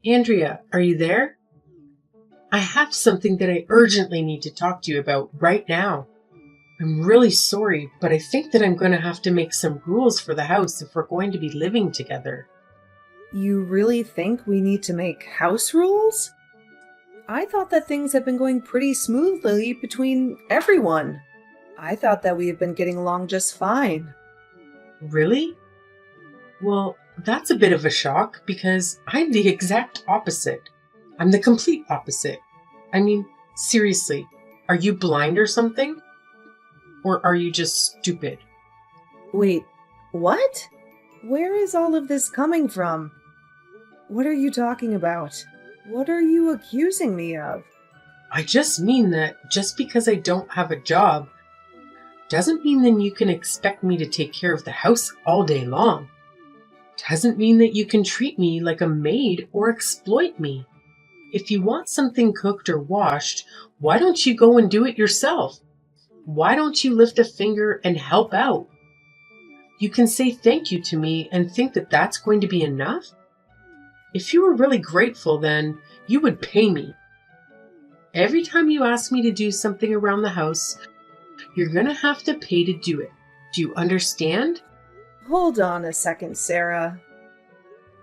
Andrea, are you there? I have something that I urgently need to talk to you about right now. I'm really sorry, but I think that I'm going to have to make some rules for the house if we're going to be living together. You really think we need to make house rules? I thought that things have been going pretty smoothly between everyone. I thought that we have been getting along just fine. Really? Well, that's a bit of a shock because I'm the exact opposite. I'm the complete opposite. I mean, seriously, are you blind or something? Or are you just stupid? Wait, what? Where is all of this coming from? What are you talking about? What are you accusing me of? I just mean that just because I don't have a job doesn't mean then you can expect me to take care of the house all day long. Doesn't mean that you can treat me like a maid or exploit me. If you want something cooked or washed, why don't you go and do it yourself? Why don't you lift a finger and help out? You can say thank you to me and think that that's going to be enough? If you were really grateful, then you would pay me. Every time you ask me to do something around the house, you're going to have to pay to do it. Do you understand? Hold on a second, Sarah.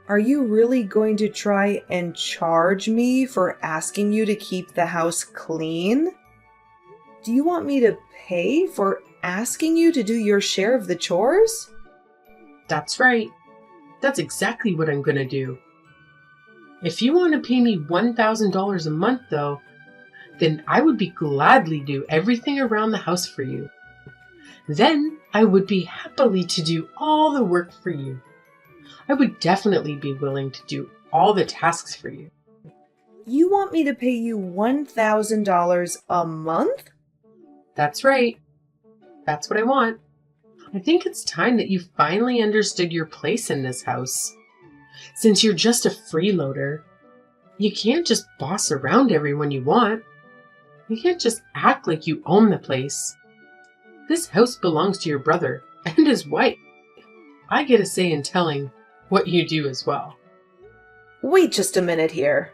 Are you really going to try and charge me for asking you to keep the house clean? Do you want me to pay for asking you to do your share of the chores? That's right. That's exactly what I'm going to do. If you want to pay me $1,000 a month, though, then I would be gladly do everything around the house for you. Then I would be happily to do all the work for you. I would definitely be willing to do all the tasks for you. You want me to pay you $1,000 a month? That's right. That's what I want. I think it's time that you finally understood your place in this house. Since you're just a freeloader, you can't just boss around everyone you want. You can't just act like you own the place. This house belongs to your brother and his wife. I get a say in telling what you do as well. Wait just a minute here.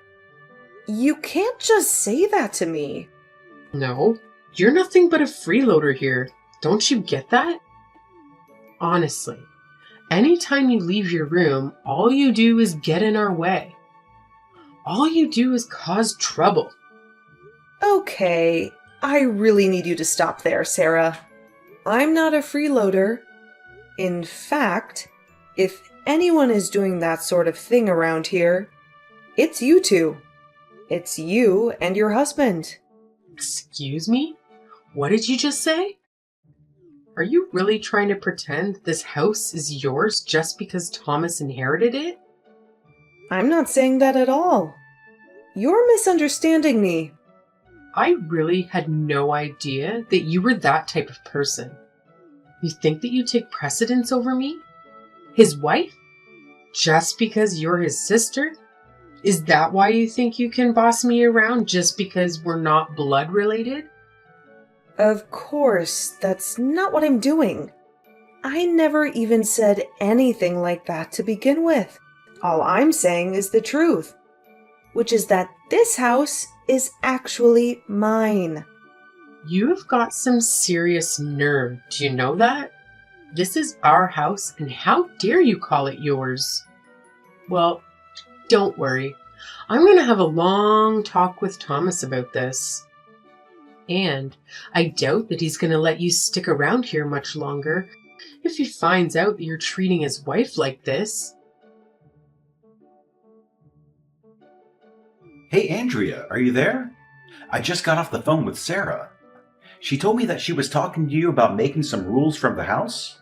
You can't just say that to me. No, you're nothing but a freeloader here. Don't you get that? Honestly, anytime you leave your room, all you do is get in our way. All you do is cause trouble. Okay, I really need you to stop there, Sarah. I'm not a freeloader. In fact, if anyone is doing that sort of thing around here, it's you two. It's you and your husband. Excuse me? What did you just say? Are you really trying to pretend this house is yours just because Thomas inherited it? I'm not saying that at all. You're misunderstanding me. I really had no idea that you were that type of person. You think that you take precedence over me? His wife? Just because you're his sister? Is that why you think you can boss me around just because we're not blood related? Of course, that's not what I'm doing. I never even said anything like that to begin with. All I'm saying is the truth, which is that this house is actually mine. You have got some serious nerve. Do you know that? This is our house, and how dare you call it yours? Well, don't worry. I'm going to have a long talk with Thomas about this. And I doubt that he's going to let you stick around here much longer if he finds out that you're treating his wife like this. Hey, Andrea, are you there? I just got off the phone with Sarah. She told me that she was talking to you about making some rules from the house.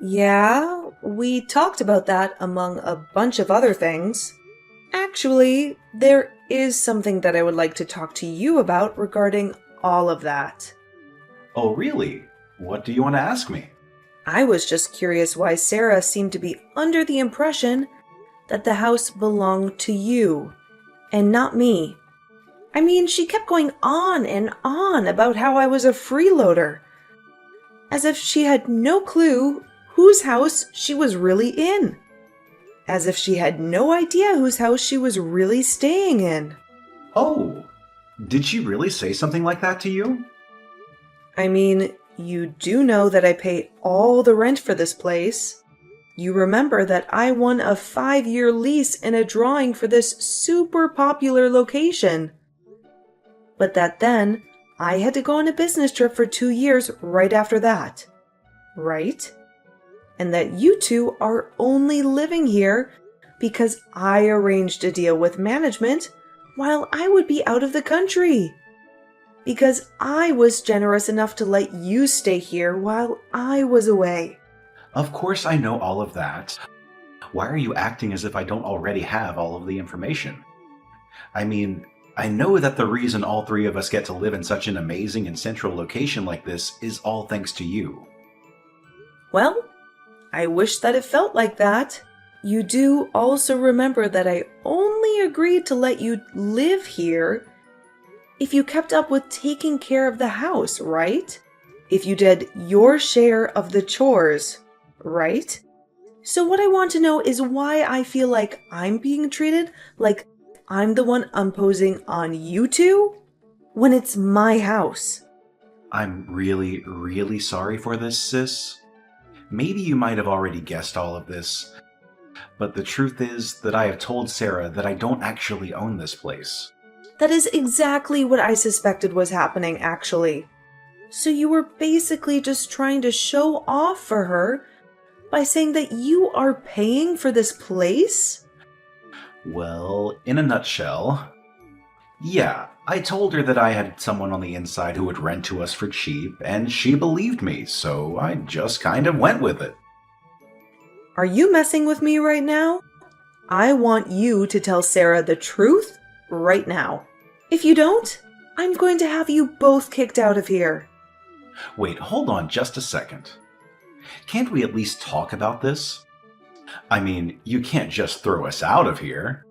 Yeah, we talked about that among a bunch of other things. Actually, there is something that I would like to talk to you about regarding all of that. Oh, really? What do you want to ask me? I was just curious why Sarah seemed to be under the impression that the house belonged to you and not me. I mean, she kept going on and on about how I was a freeloader, as if she had no clue whose house she was really in. as if she had no idea whose house she was really staying in. Oh, did she really say something like that to you? I mean, you do know that I pay all the rent for this place. You remember that I won a 5-year lease in a drawing for this super popular location. But that then, I had to go on a business trip for 2 years right after that. Right? And that you two are only living here because I arranged a deal with management while I would be out of the country. Because I was generous enough to let you stay here while I was away. Of course I know all of that. Why are you acting as if I don't already have all of the information? I mean, I know that the reason all three of us get to live in such an amazing and central location like this is all thanks to you. Well, I wish that it felt like that. You do also remember that I only agreed to let you live here if you kept up with taking care of the house, right? If you did your share of the chores, right? So what I want to know is why I feel like I'm being treated like I'm the one imposing on you two when it's my house. I'm really, really sorry for this, sis. Maybe you might have already guessed all of this, but the truth is that I have told Sarah that I don't actually own this place. That is exactly what I suspected was happening, actually. So you were basically just trying to show off for her by saying that you are paying for this place? Well, in a nutshell, yeah, I told her that I had someone on the inside who would rent to us for cheap, and she believed me, so I just kind of went with it. Are you messing with me right now? I want you to tell Sarah the truth right now. If you don't, I'm going to have you both kicked out of here. Wait, hold on just a second. Can't we at least talk about this? I mean, you can't just throw us out of here.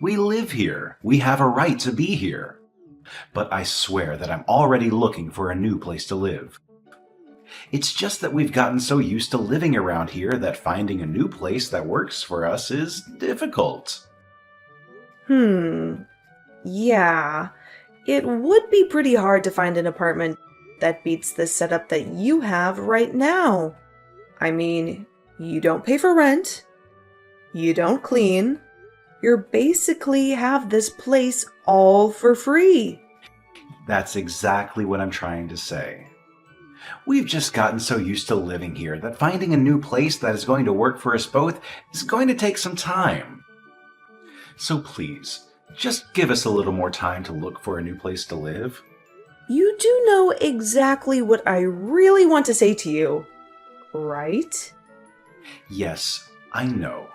We live here. We have a right to be here. But I swear that I'm already looking for a new place to live. It's just that we've gotten so used to living around here that finding a new place that works for us is difficult. Yeah. It would be pretty hard to find an apartment that beats the setup that you have right now. I mean, you don't pay for rent. You don't clean. You basically have this place all for free. That's exactly what I'm trying to say. We've just gotten so used to living here that finding a new place that is going to work for us both is going to take some time. So please, just give us a little more time to look for a new place to live. You do know exactly what I really want to say to you, right? Yes, I know.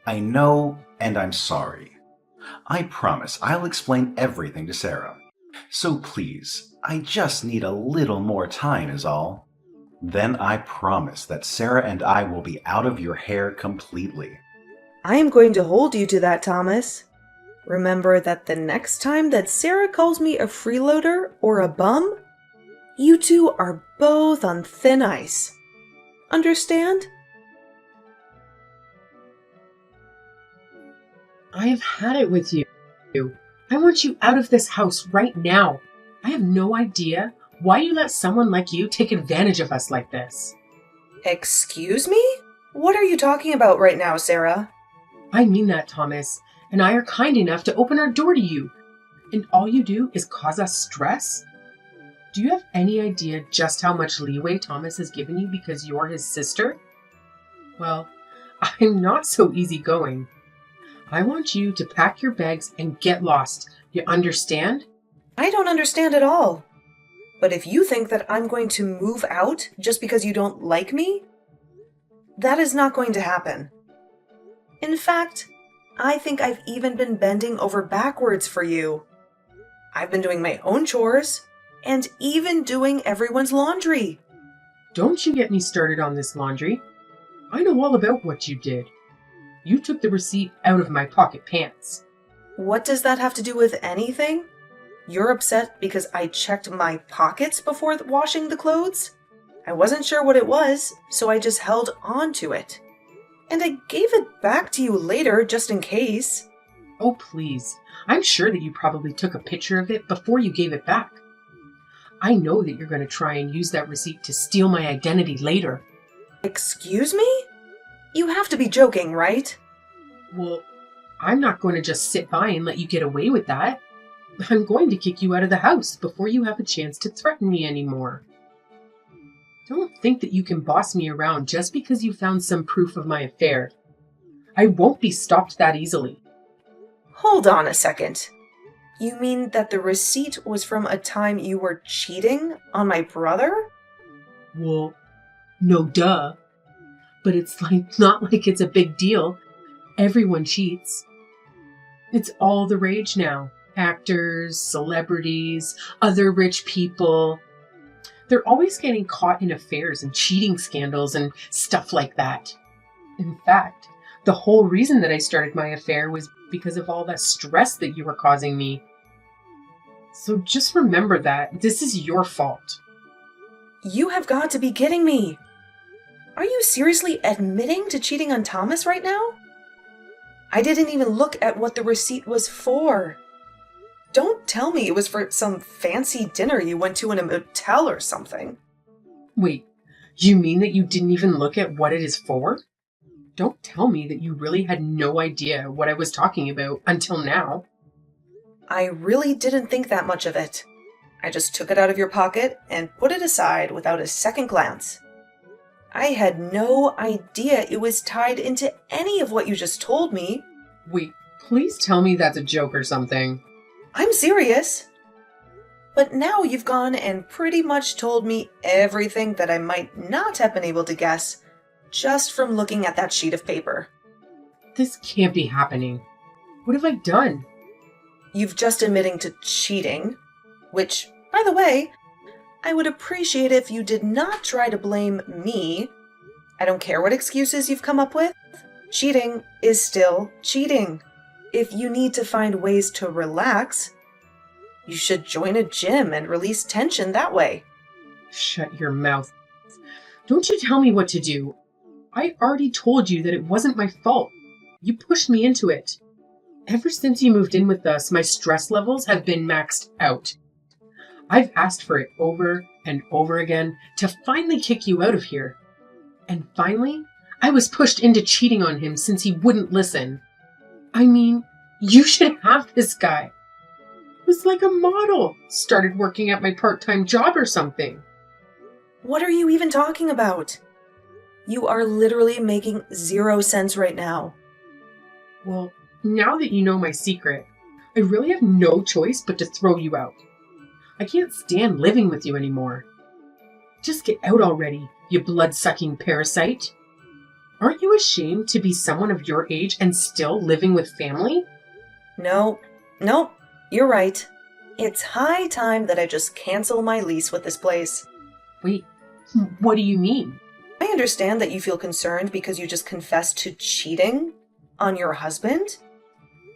I know, and I'm sorry. I promise I'll explain everything to Sarah. So please, I just need a little more time is all. Then I promise that Sarah and I will be out of your hair completely. I am going to hold you to that, Thomas. Remember that the next time that Sarah calls me a freeloader or a bum, you two are both on thin ice. Understand? I have had it with you. I want you out of this house right now. I have no idea why you let someone like you take advantage of us like this. Excuse me? What are you talking about right now, Sarah? I mean that, Thomas, and I are kind enough to open our door to you. And all you do is cause us stress? Do you have any idea just how much leeway Thomas has given you because you're his sister? Well, I'm not so easygoing. I want you to pack your bags and get lost. You understand? I don't understand at all. But if you think that I'm going to move out just because you don't like me, that is not going to happen. In fact, I think I've even been bending over backwards for you. I've been doing my own chores and even doing everyone's laundry. Don't you get me started on this laundry. I know all about what you did. You took the receipt out of my pocket pants. What does that have to do with anything? You're upset because I checked my pockets before washing the clothes? I wasn't sure what it was, so I just held on to it. And I gave it back to you later, just in case. Oh, please. I'm sure that you probably took a picture of it before you gave it back. I know that you're going to try and use that receipt to steal my identity later. Excuse me? You have to be joking, right? Well, I'm not going to just sit by and let you get away with that. I'm going to kick you out of the house before you have a chance to threaten me anymore. Don't think that you can boss me around just because you found some proof of my affair. I won't be stopped that easily. Hold on a second. You mean that the receipt was from a time you were cheating on my brother? Well, no duh. But it's not like it's a big deal. Everyone cheats. It's all the rage now. Actors, celebrities, other rich people. They're always getting caught in affairs and cheating scandals and stuff like that. In fact, the whole reason that I started my affair was because of all that stress that you were causing me. So just remember that this is your fault. You have got to be kidding me. Are you seriously admitting to cheating on Thomas right now? I didn't even look at what the receipt was for. Don't tell me it was for some fancy dinner you went to in a motel or something. Wait, you mean that you didn't even look at what it is for? Don't tell me that you really had no idea what I was talking about until now. I really didn't think that much of it. I just took it out of your pocket and put it aside without a second glance. I had no idea it was tied into any of what you just told me. Wait, please tell me that's a joke or something. I'm serious. But now you've gone and pretty much told me everything that I might not have been able to guess just from looking at that sheet of paper. This can't be happening. What have I done? You've just admitting to cheating, which, by the way, I would appreciate if you did not try to blame me. I don't care what excuses you've come up with. Cheating is still cheating. If you need to find ways to relax, you should join a gym and release tension that way. Shut your mouth. Don't you tell me what to do. I already told you that it wasn't my fault. You pushed me into it. Ever since you moved in with us, my stress levels have been maxed out. I've asked for it over and over again to finally kick you out of here. And finally, I was pushed into cheating on him since he wouldn't listen. I mean, you should have this guy. He was like a model. Started working at my part-time job or something. What are you even talking about? You are literally making 0 sense right now. Well, now that you know my secret, I really have no choice but to throw you out. I can't stand living with you anymore. Just get out already, you blood-sucking parasite. Aren't you ashamed to be someone of your age and still living with family? No, you're right. It's high time that I just cancel my lease with this place. Wait, what do you mean? I understand that you feel concerned because you just confessed to cheating on your husband,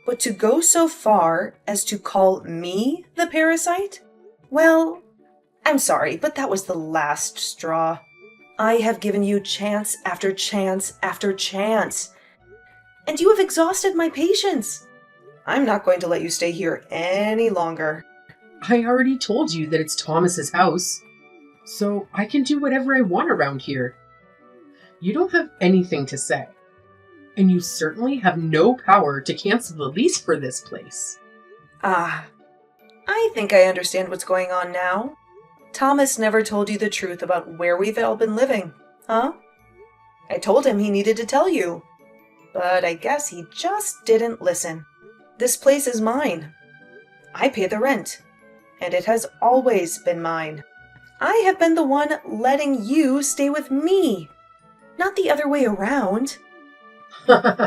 but to go so far as to call me the parasite? Well, I'm sorry, but that was the last straw. I have given you chance after chance after chance, and you have exhausted my patience. I'm not going to let you stay here any longer. I already told you that it's Thomas's house, so I can do whatever I want around here. You don't have anything to say, and you certainly have no power to cancel the lease for this place. I think I understand what's going on now. Thomas never told you the truth about where we've all been living, huh? I told him he needed to tell you, but I guess he just didn't listen. This place is mine. I pay the rent, and it has always been mine. I have been the one letting you stay with me, not the other way around.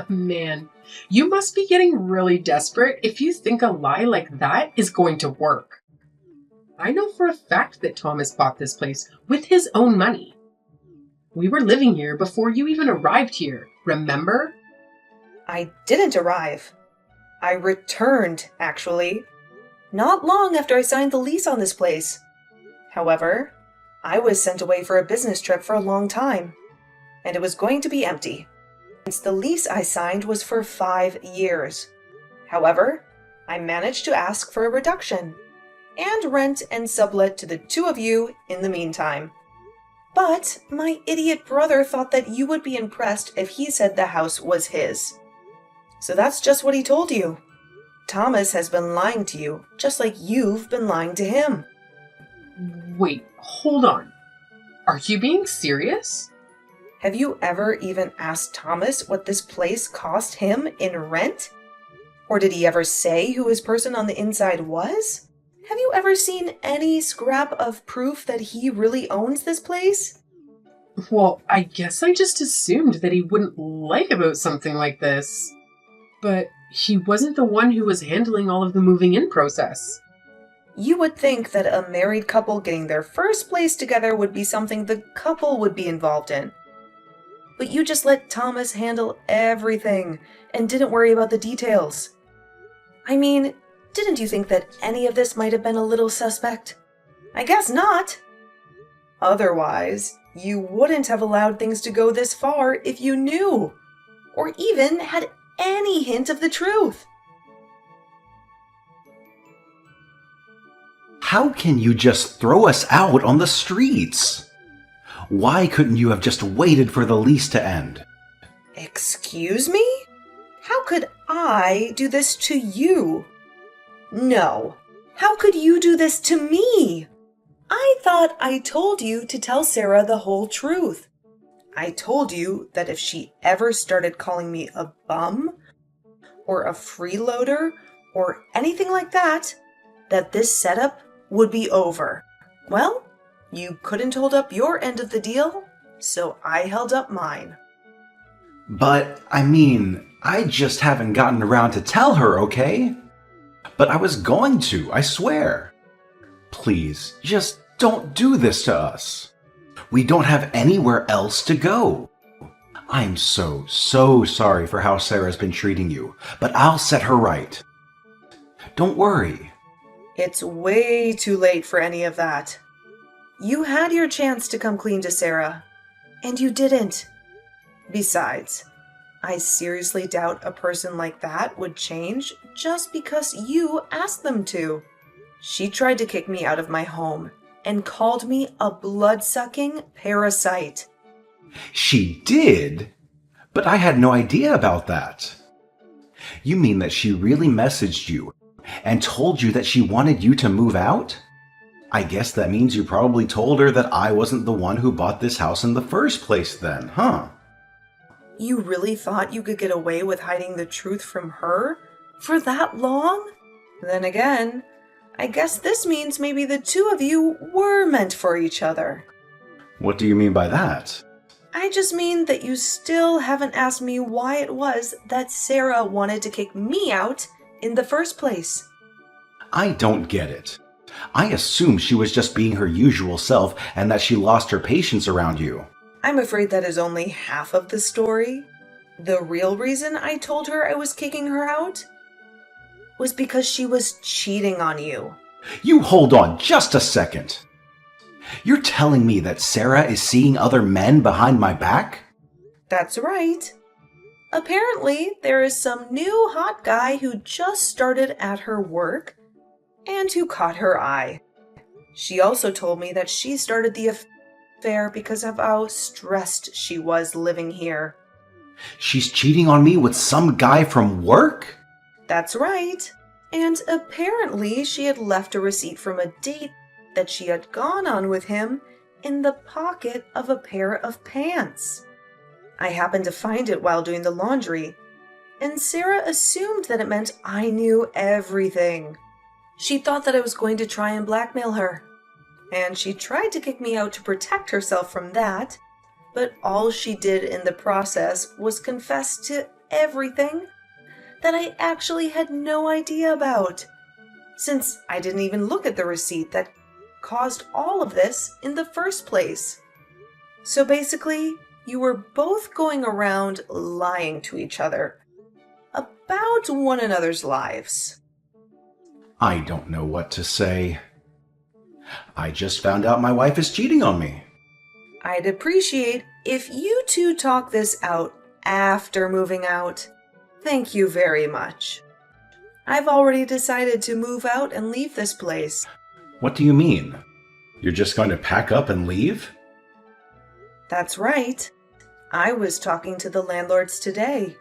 Man, you must be getting really desperate if you think a lie like that is going to work. I know for a fact that Thomas bought this place with his own money. We were living here before you even arrived here, remember? I didn't arrive. I returned, actually. Not long after I signed the lease on this place. However, I was sent away for a business trip for a long time, and it was going to be empty. The lease I signed was for 5 years. However, I managed to ask for a reduction and rent and sublet to the two of you in the meantime. But my idiot brother thought that you would be impressed if he said the house was his. So that's just what he told you. Thomas has been lying to you, just like you've been lying to him. Wait, hold on. Are you being serious? Have you ever even asked Thomas what this place cost him in rent? Or did he ever say who his person on the inside was? Have you ever seen any scrap of proof that he really owns this place? Well, I guess I just assumed that he wouldn't lie about something like this. But he wasn't the one who was handling all of the moving in process. You would think that a married couple getting their first place together would be something the couple would be involved in. But you just let Thomas handle everything and didn't worry about the details. I mean, didn't you think that any of this might have been a little suspect? I guess not. Otherwise, you wouldn't have allowed things to go this far if you knew, or even had any hint of the truth. How can you just throw us out on the streets? Why couldn't you have just waited for the lease to end? Excuse me? How could I do this to you? No. How could you do this to me? I thought I told you to tell Sarah the whole truth. I told you that if she ever started calling me a bum, or a freeloader, or anything like that, that this setup would be over. Well, you couldn't hold up your end of the deal, so I held up mine. But, I just haven't gotten around to tell her, okay? But I was going to, I swear. Please, just don't do this to us. We don't have anywhere else to go. I'm so sorry for how Sarah's been treating you, but I'll set her right. Don't worry. It's way too late for any of that. You had your chance to come clean to Sarah, and you didn't. Besides, I seriously doubt a person like that would change just because you asked them to. She tried to kick me out of my home and called me a blood-sucking parasite. She did? But I had no idea about that. You mean that she really messaged you and told you that she wanted you to move out? I guess that means you probably told her that I wasn't the one who bought this house in the first place then, huh? You really thought you could get away with hiding the truth from her for that long? Then again, I guess this means maybe the two of you were meant for each other. What do you mean by that? I just mean that you still haven't asked me why it was that Sarah wanted to kick me out in the first place. I don't get it. I assume she was just being her usual self and that she lost her patience around you. I'm afraid that is only half of the story. The real reason I told her I was kicking her out was because she was cheating on you. You hold on just a second. You're telling me that Sarah is seeing other men behind my back? That's right. Apparently, there is some new hot guy who just started at her work and who caught her eye. She also told me that she started the affair because of how stressed she was living here. She's cheating on me with some guy from work? That's right. And apparently she had left a receipt from a date that she had gone on with him in the pocket of a pair of pants. I happened to find it while doing the laundry, and Sarah assumed that it meant I knew everything. She thought that I was going to try and blackmail her, and she tried to kick me out to protect herself from that, but all she did in the process was confess to everything that I actually had no idea about, since I didn't even look at the receipt that caused all of this in the first place. So basically, you were both going around lying to each other about one another's lives. I don't know what to say. I just found out my wife is cheating on me. I'd appreciate if you two talk this out after moving out. Thank you very much. I've already decided to move out and leave this place. What do you mean? You're just going to pack up and leave? That's right. I was talking to the landlords today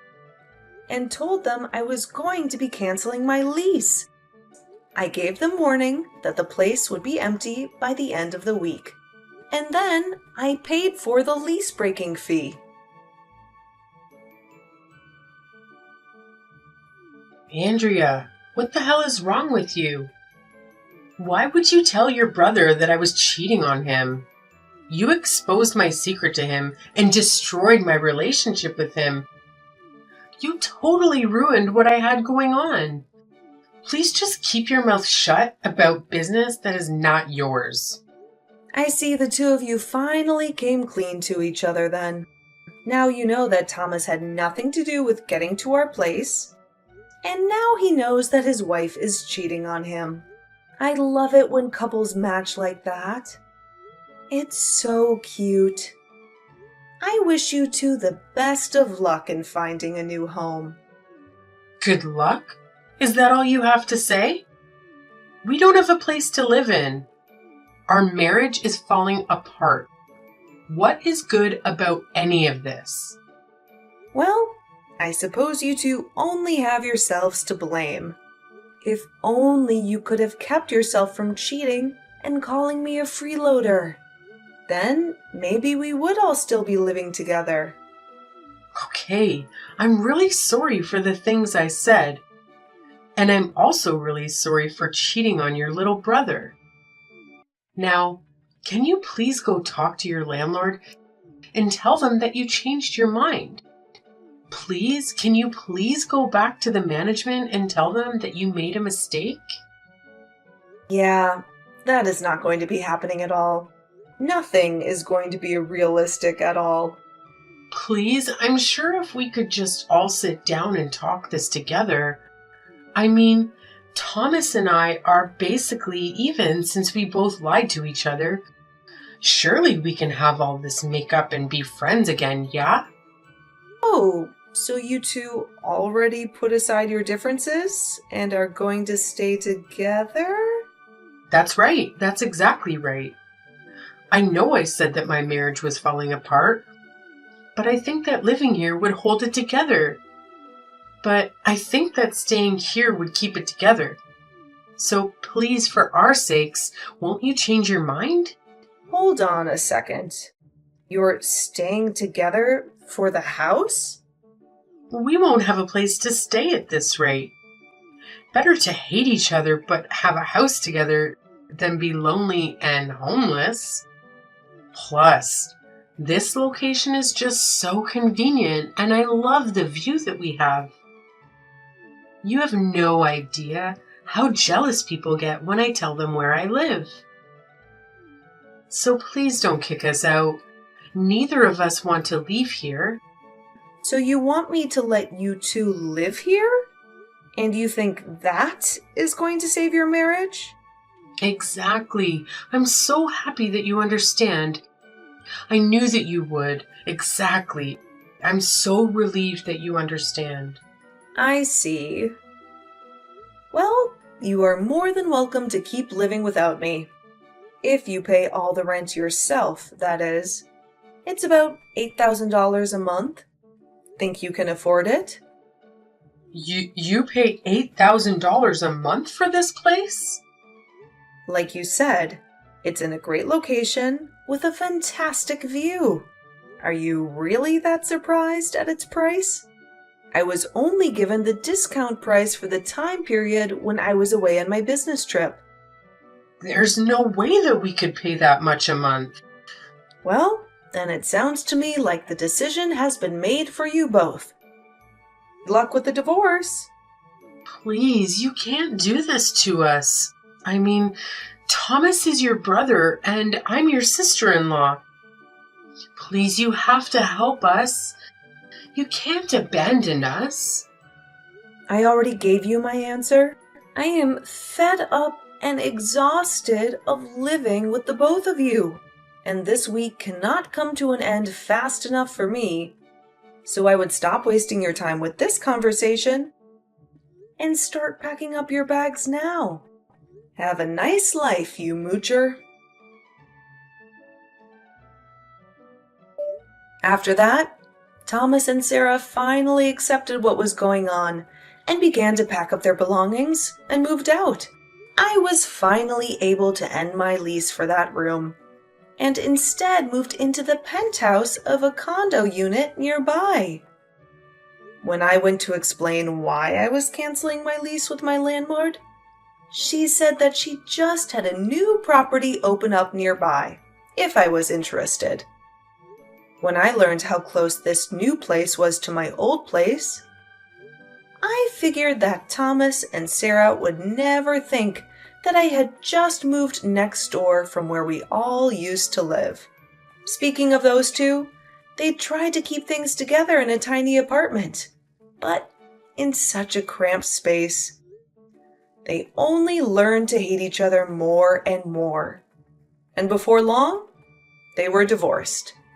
and told them I was going to be canceling my lease. I gave them warning that the place would be empty by the end of the week. And then I paid for the lease breaking fee. Andrea, what the hell is wrong with you? Why would you tell your brother that I was cheating on him? You exposed my secret to him and destroyed my relationship with him. You totally ruined what I had going on. Please just keep your mouth shut about business that is not yours. I see the two of you finally came clean to each other then. Now you know that Thomas had nothing to do with getting to our place. And now he knows that his wife is cheating on him. I love it when couples match like that. It's so cute. I wish you two the best of luck in finding a new home. Good luck? Is that all you have to say? We don't have a place to live in. Our marriage is falling apart. What is good about any of this? Well, I suppose you two only have yourselves to blame. If only you could have kept yourself from cheating and calling me a freeloader. Then maybe we would all still be living together. Okay, I'm really sorry for the things I said. And I'm also really sorry for cheating on your little brother. Now, can you please go talk to your landlord and tell them that you changed your mind? Please, can you please go back to the management and tell them that you made a mistake? Yeah, that is not going to be happening at all. Nothing is going to be realistic at all. Please, I'm sure if we could just all sit down and talk this together. I mean, Thomas and I are basically even since we both lied to each other. Surely we can have all this makeup and be friends again, yeah? Oh, so you two already put aside your differences and are going to stay together? That's right. That's exactly right. I know I said that my marriage was falling apart, but I think that living here would hold it together. But I think that staying here would keep it together. So please, for our sakes, won't you change your mind? Hold on a second. You're staying together for the house? We won't have a place to stay at this rate. Better to hate each other but have a house together than be lonely and homeless. Plus, this location is just so convenient and I love the view that we have. You have no idea how jealous people get when I tell them where I live. So please don't kick us out. Neither of us want to leave here. So you want me to let you two live here? And you think that is going to save your marriage? Exactly. I'm so happy that you understand. I knew that you would. Exactly. I'm so relieved that you understand. I see. Well, you are more than welcome to keep living without me. If you pay all the rent yourself, that is. It's about $8,000 a month. Think you can afford it? You pay $8,000 a month for this place? Like you said, it's in a great location with a fantastic view. Are you really that surprised at its price? I was only given the discount price for the time period when I was away on my business trip. There's no way that we could pay that much a month. Well, then it sounds to me like the decision has been made for you both. Good luck with the divorce. Please, you can't do this to us. I mean, Thomas is your brother and I'm your sister-in-law. Please, you have to help us. You can't abandon us. I already gave you my answer. I am fed up and exhausted of living with the both of you. And this week cannot come to an end fast enough for me. So I would stop wasting your time with this conversation and start packing up your bags now. Have a nice life, you moocher. After that, Thomas and Sarah finally accepted what was going on and began to pack up their belongings and moved out. I was finally able to end my lease for that room and instead moved into the penthouse of a condo unit nearby. When I went to explain why I was canceling my lease with my landlord, she said that she just had a new property open up nearby, if I was interested. When I learned how close this new place was to my old place, I figured that Thomas and Sarah would never think that I had just moved next door from where we all used to live. Speaking of those two, they tried to keep things together in a tiny apartment, but in such a cramped space. They only learned to hate each other more and more. And before long, they were divorced.